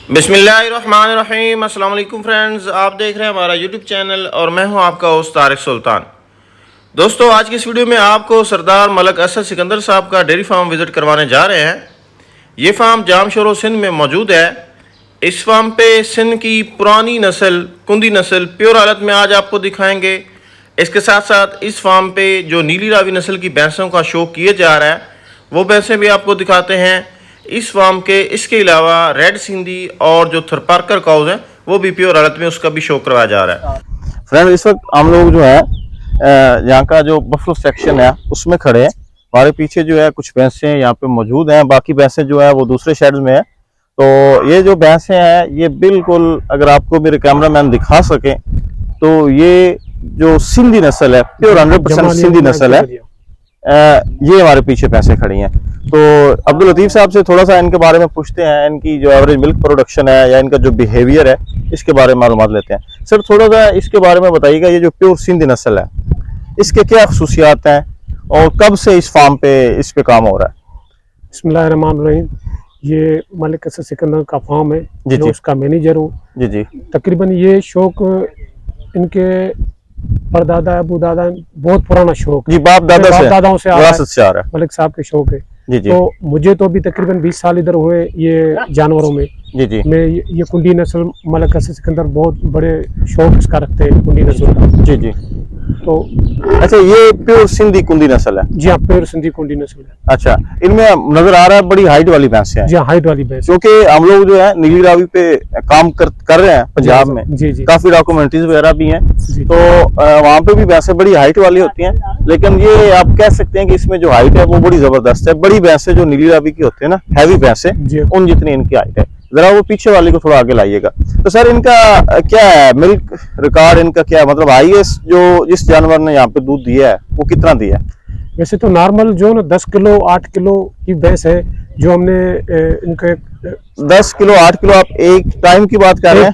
बिस्मिल्लाहिर्रहमानिर्रहीम। अस्सलाम वालेकुम फ्रेंड्स, आप देख रहे हैं हमारा यूट्यूब चैनल और मैं हूं आपका होस्ट तारिक सुल्तान। दोस्तों, आज की इस वीडियो में आपको सरदार मलक असद सिकंदर साहब का डेयरी फार्म विज़िट करवाने जा रहे हैं। ये फार्म जामशोरो सिंध में मौजूद है। इस फार्म पे सिंध की पुरानी नस्ल कुंदी नस्ल प्योर हालत में आज आपको दिखाएंगे। इसके साथ साथ इस फार्म पे जो नीली रावी नस्ल की भैंसों का शो किया जा रहा है वो भैंसें भी आपको दिखाते हैं इस फार्म के। इसके अलावा रेड सिंधी और जो थरपारकर काउज हैं वो भी प्योर हालत में उसका भी शो करवाया जा रहा है। फ्रेंड, इस वक्त हम लोग जो है यहाँ का जो बफलो सेक्शन है उसमें खड़े हैं। हमारे पीछे जो है कुछ भैंसें यहाँ पे मौजूद हैं, बाकी भैंसें जो है वो दूसरे शेड्स में है। तो ये जो भैंसें हैं ये बिल्कुल, अगर आपको मेरे कैमरामैन दिखा सके तो ये जो सिंधी नस्ल है, प्योर 100% सिंधी नस्ल है, ये हमारे पीछे भैंसें खड़ी हैं। तो अब्दुल लतीफ साहब से थोड़ा सा इनके बारे में पूछते हैं, इनकी जो एवरेज मिल्क प्रोडक्शन है या इनका जो बिहेवियर है इसके बारे में मालूमात लेते हैं। सर, थोड़ा सा इसके बारे में बताइएगा, ये जो प्योर सिंधी नस्ल है इसके क्या खसूसियात हैं और कब से इस फार्म पे इस पे काम हो रहा है? बिस्मिल्लाहिर्रहमानिर्रहीम। ये मलिक असद सिकंदर का फार्म है जी, जो उसका मैनेजर हूँ। जी जी। तकरीबन ये शौक इनके परदादा अबू दादा बहुत पुराना शौक जी, बाप दादाओं से विरासत से आ रहा है। मलिक साहब के शौक है। जी जी। तो मुझे तो अभी तकरीबन 20 साल इधर हुए ये जानवरों में। जी जी। मैं ये कुंडी नस्ल मलिक असद सिकंदर बहुत बड़े शौक इसका रखते हैं, कुंडी नस्ल का। जी जी। तो अच्छा, ये प्योर सिंधी कुंदी नस्ल है? जी हाँ, प्योर सिंधी कुंडी नस्ल है। अच्छा, इनमें नजर आ रहा है बड़ी हाइट वाली भैंसें हैं। जी हाँ, हाइट वाली भैंस। क्योंकि हम लोग जो है नीली रावी पे काम कर रहे हैं पंजाब में। जी जी। काफी डॉक्यूमेंट्रीज वगैरह भी हैं, तो वहाँ पे भी भैंसें बड़ी हाइट वाली होती हैं। लेकिन ये आप कह सकते हैं कि इसमें जो हाइट है वो बड़ी जबरदस्त है। बड़ी भैंसें जो नीली रावी की होती है ना, हैवी भैंसें, उन जितनी इनकी हाइट है। जरा वो पीछे वाली को थोड़ा आगे लाइएगा। तो सर, इनका क्या है मिल्क रिकॉर्ड, इनका क्या है, मतलब हाईएस्ट जो जिस जानवर ने यहाँ पे दूध दिया है वो कितना दिया है? वैसे तो नॉर्मल जो ना 10 किलो 8 किलो की भैंस है जो हमने इनके 10 किलो 8 किलो आप एक टाइम की बात कर रहे हैं?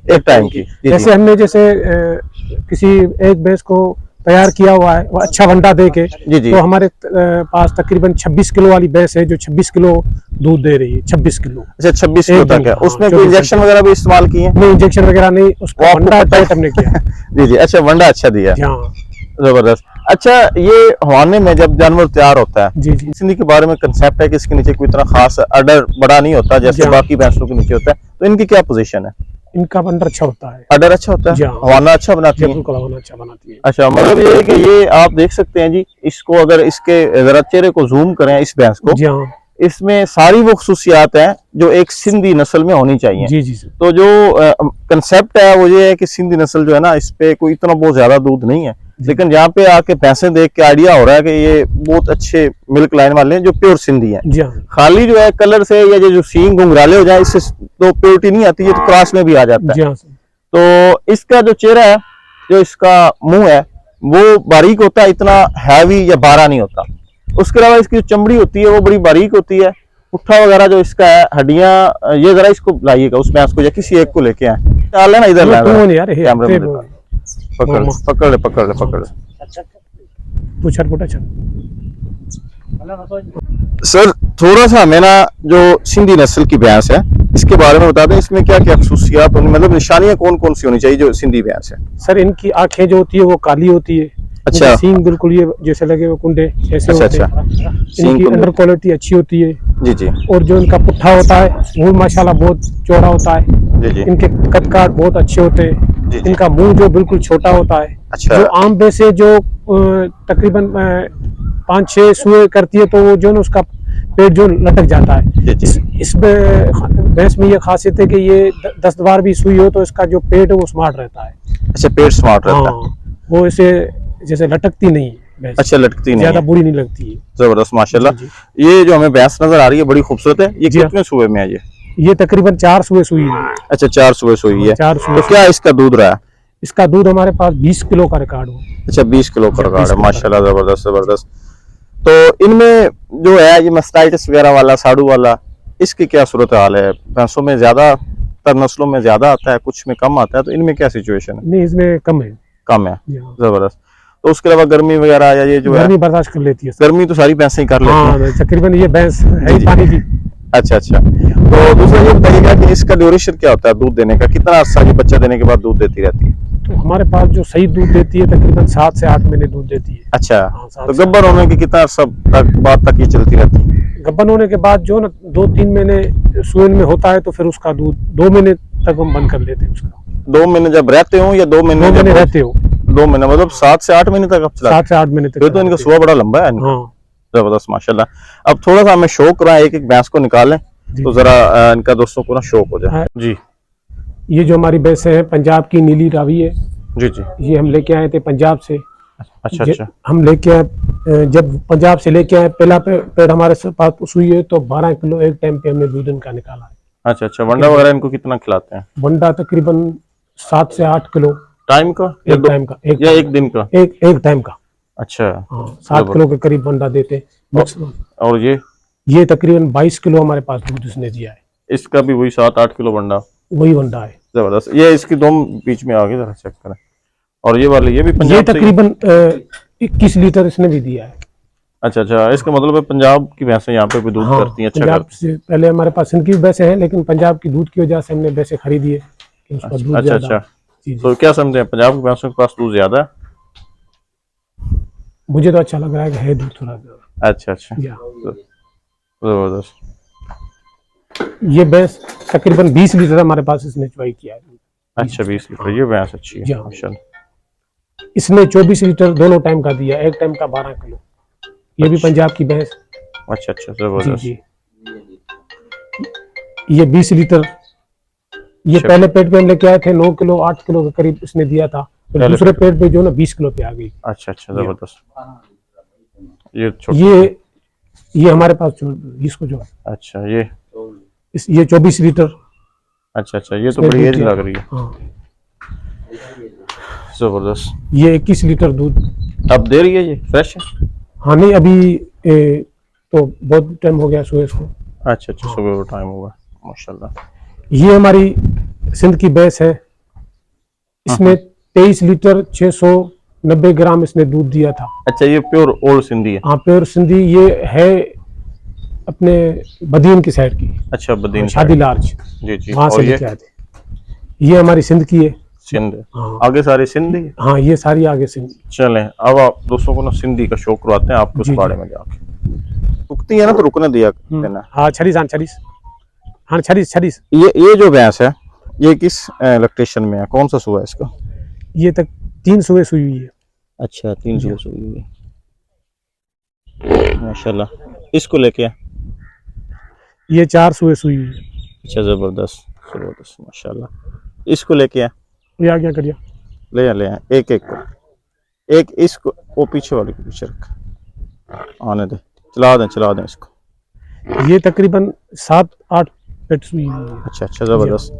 एक टाइम की। जैसे हमने किसी एक भैंस को तैयार किया हुआ है वो अच्छा वंडा दे के। जी जी। तो हमारे पास तकरीबन 26 किलो वाली भैंस है जो 26 किलो दूध दे रही है। 26 किलो। अच्छा, 26 किलो तक है। उसमें कोई इंजेक्शन वगैरह भी इस्तेमाल किए? नहीं, इंजेक्शन वगैरह नहीं, उसका वंडा टाइट हमने किया। जी जी। अच्छा, वंडा अच्छा दिया। जबरदस्त। अच्छा, ये हवाने में जब जानवर तैयार होता है, जी जी, सिंधी के बारे में कंसेप्ट है कि इसके नीचे कोई इतना खास अडर बड़ा नहीं होता जैसे बाकी भैंसों के नीचे होता है, तो इनकी क्या पोजीशन है? इनका वंडा अच्छा होता है, अडर अच्छा होता है, हवाना अच्छा बनाती है। अच्छा बनाती है। अच्छा, मतलब ये है कि ये आप देख सकते हैं जी, इसको अगर इसके जरा चेहरे को जूम करें इस भैंस को, इसमें सारी वो खसूसियात हैं जो एक सिंधी नस्ल में होनी चाहिए। जी जी। तो जो कंसेप्ट है वो ये है कि सिंधी नस्ल जो है ना, इस पे कोई इतना बहुत ज्यादा दूध नहीं है, लेकिन यहाँ पे आके भैंसे देख के आइडिया हो रहा है कि ये बहुत अच्छे मिल्क लाइन वाले हैं जो प्योर सिंधी हैं। खाली जो है कलर से या जो सींग घुंघराले हो जाए इससे तो प्योरिटी नहीं आती, ये तो क्रॉस में भी आ जाता है। तो इसका जो चेहरा है, जो इसका मुंह है वो बारीक होता है, इतना हैवी या बारा नहीं होता। उसके अलावा इसकी जो चमड़ी होती है वो बड़ी बारीक होती है। पुट्ठा वगैरह जो इसका है, हड्डियां, ये जरा इसको लाइएगा उस भैंस को या किसी एक को लेके आए, डाल लेना इधर, कैमरा में पकड़ ले। सर, थोड़ा सा हमें ना जो सिंधी नस्ल की भैंस है इसके बारे में बता दें, इसमें क्या क्या खसूसियात होनी, मतलब निशानियां कौन कौन सी होनी चाहिए जो सिंधी भैंस है? सर, इनकी आंखें जो होती है वो काली होती है। अच्छा। सींग बिल्कुल ये जैसे लगे वो कुंडे ऐसे होते हैं। इनकी अंडर क्वालिटी अच्छी होती है। जी जी। और जो इनका पुट्ठा होता है वो माशाल्लाह बहुत चौड़ा होता है। जी जी। इनके कद काट बहुत अच्छे होते हैं। इनका मुंह जो बिल्कुल छोटा होता है। अच्छा। जो आम भैंसे जो तकरीबन 5-6 सुए करती है तो वो जो ना उसका पेट जो लटक जाता है। इस भैंस में ये खासियत है कि ये 10 बार भी सुई हो तो इसका जो पेट है वो स्मार्ट रहता है। अच्छा, पेट स्मार्ट रहता है, वो इसे जैसे लटकती नहीं है। अच्छा, लटकती नहीं, ज्यादा बुरी नहीं लगती है। जबरदस्त, माशाल्लाह। ये जो हमें भैंस नजर आ रही है बड़ी खूबसूरत है। ये कितने सुए में है? ये तकरीबन 4 सुए सुई है। अच्छा, 4 सुए सुई है। 4 सुए। तो क्या इसका दूध रहा है? इसका दूध हमारे पास 20 किलो का रिकॉर्ड हो। अच्छा, 20 किलो का रिकॉर्ड है, माशाल्लाह, जबरदस्त जबरदस्त। तो इनमें जो है ये मास्टाइटिस वगैरह वाला, साड़ू वाला, इसकी क्या सूरत हाल है? भैंसों में ज्यादा तर नस्लों में ज्यादा आता है, कुछ में कम आता है, तो इनमें क्या सिचुएशन है? नहीं, इसमें कम है। कम है, जबरदस्त। तो उसके अलावा गर्मी वगैरह या ये जो गर्मी बर्दाश्त कर लेती है। गर्मी तो सारी भैंसें ही कर लेती हैं। तकरीबन ये भैंस है पानी की। अच्छा अच्छा। तो दूसरा ये बताइएगा कि इसका ड्यूरेशन क्या होता है दूध देने का, कितना अर्सा ये बच्चा देने के बाद दूध देती रहती है? तो हमारे पास जो सही दूध देती है तकरीबन 7 से 8 महीने दूध देती है। अच्छा। हाँ, तो गब्बर होने की कितना अर्सा बाद तक ये चलती रहती है? गब्बन होने के बाद जो ना 2-3 महीने सुवन में होता है तो फिर उसका दूध 2 महीने तक हम बंद कर देते हैं उसका। 2 महीने जब रहते हो या 2 महीने 2 महीने रहते हो? 2 महीने मतलब 7 से 8 महीने तक आप चलाते? 7 से 8 महीने तक। फिर तो इनका सुबह बड़ा लंबा है। हाँ जबरदस्त माशाल्लाह। अब थोड़ा सा हमें शौक रहा है एक एक भैंस को निकालें तो जरा इनका दोस्तों को ना शौक हो जाए। जी ये जो हमारी भैंस है पंजाब की नीली रावी है। जी जी। ये हम लेके आए थे पंजाब से। अच्छा अच्छा। हम लेके आए, जब पंजाब से लेके आए पहला पेड़ हमारे पास हुई है तो 12 किलो एक टाइम पे हमने दूध इनका निकाला है। अच्छा अच्छा। वंडा वगैरह इनको कितना खिलाते हैं? वंडा तकरीबन 7 से 8 किलो टाइम का एक टाइम का, एक दिन का? एक टाइम का। अच्छा। हाँ 7 किलो के करीब वंडा देते मैक्सिमम। और ये तकरीबन 22 किलो हमारे पास दूध इसने दिया है। इसका भी वही 7-8 किलो वंडा? वही वंडा है। जबरदस्त। ये इसकी दम बीच में आगे जरा चेक करें। और ये वाले ये भी पंजाब ये तकरीबन 21 लीटर इसने भी दिया है। अच्छा अच्छा। इसका मतलब है पंजाब की भैंसें यहाँ पे भी दूध करती हैं? अच्छा। पंजाब से पहले हमारे पास इनकी भी भैंसें हैं लेकिन पंजाब की दूध की वजह से हमने भैंसें खरीदी है कि उसका दूध अच्छा ज्यादा। अच्छा। तो क्या समझते हैं पंजाब की भैंसों के पास दूध ज्यादा है? मुझे तो अच्छा लग रहा है कि है दूध थोड़ा ज्यादा। अच्छा अच्छा। जबरदस्त। ये भैंस तकरीबन 20 लीटर हमारे पास इसने चुवाई किया है। अच्छा 20 लीटर। ये भैंस अच्छी है माशाल्लाह। इसने 24 लीटर दोनों टाइम का दिया, एक टाइम का 12 किलो। ये भी पंजाब की भैंस। अच्छा अच्छा। जबरदस्त। जी। ये 20 लीटर ये पहले पेट पे हम लेके आए थे 9 किलो 8 किलो के करीब इसने दिया था। फिर दूसरे पेट पे जो ना 20 किलो पे आ गई। अच्छा अच्छा। जबरदस्त। ये हमारे पास इसको जो अच्छा ये 24 लीटर। अच्छा अच्छा। ये तो बड़ी एज लग रही है। हाँ। जबरदस्त। ये 21 लीटर दूध अब दे रही है? ये फ्रेश है? हाँ नहीं अभी तो बहुत टाइम हो गया सुबह इसको। अच्छा अच्छा। सुबह वो टाइम होगा माशाल्लाह। ये हमारी सिंध की भैंस है। इसने 23 लीटर 690 ग्राम इसने दूध दिया था। अच्छा। ये प्योर ओल्ड सिंधी है? हाँ प्योर सिंधी। ये है अपने बदीन की साइड की। अच्छा बदीन शादी लार्ज। जी जी। वहां से लेके आए थे। ये हमारी सिंध की है। सिंध। हाँ। आगे सारी सिंधी? हाँ ये सारी आगे सिंधी। चलें अब आप दोस्तों को ना सिंधी का शौक करवाते हैं आपको उस बाड़े में जाके। रुकती है ना तो रुकने दिया देना। हाँ छड़ीस। हाँ छड़ीस। ये जो भैंस है ये किस लैक्टेशन में है, कौन सा सुबह है इसका? ये तक 3 सुबह सुई हुई है। अच्छा 3 सुबह सुई हुई है माशाल्लाह। इसको लेके ये 4 सुबह सुई हुई है। अच्छा जबरदस्त जबरदस्त माशाल्लाह। इसको लेके ये आ गया करिया। ले एक एक को। एक इसको वो पीछे वाले को पीछे रख आने दे। चला दें इसको। ये तकरीबन 7-8 पेट सुई हुई है। अच्छा अच्छा जबरदस्त।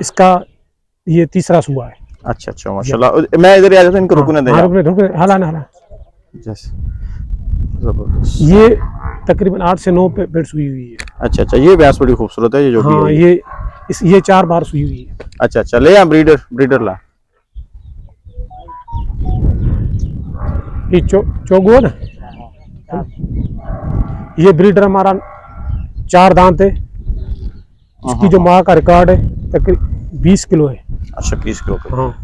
इसका ये तीसरा सुबह है। अच्छा अच्छा माशाल्लाह। मैं इधर आ जाता हूं इनको रुकने दे। रुकने हाला जैसे जबरदस्त। ये तकरीबन 8 से 9 पेट सुई हुई है। अच्छा अच्छा। ये भैंस बड़ी खूबसूरत है ये जो भी हाँ है। ये 4 बार सुई हुई है। अच्छा अच्छा। ले आ ब्रीडर ला। ये चोगो ना ये ब्रीडर हमारा 4 दांत है। इसकी जो माँ का रिकॉर्ड है तकरीबन 20 किलो है। अच्छा 20 किलो का। हाँ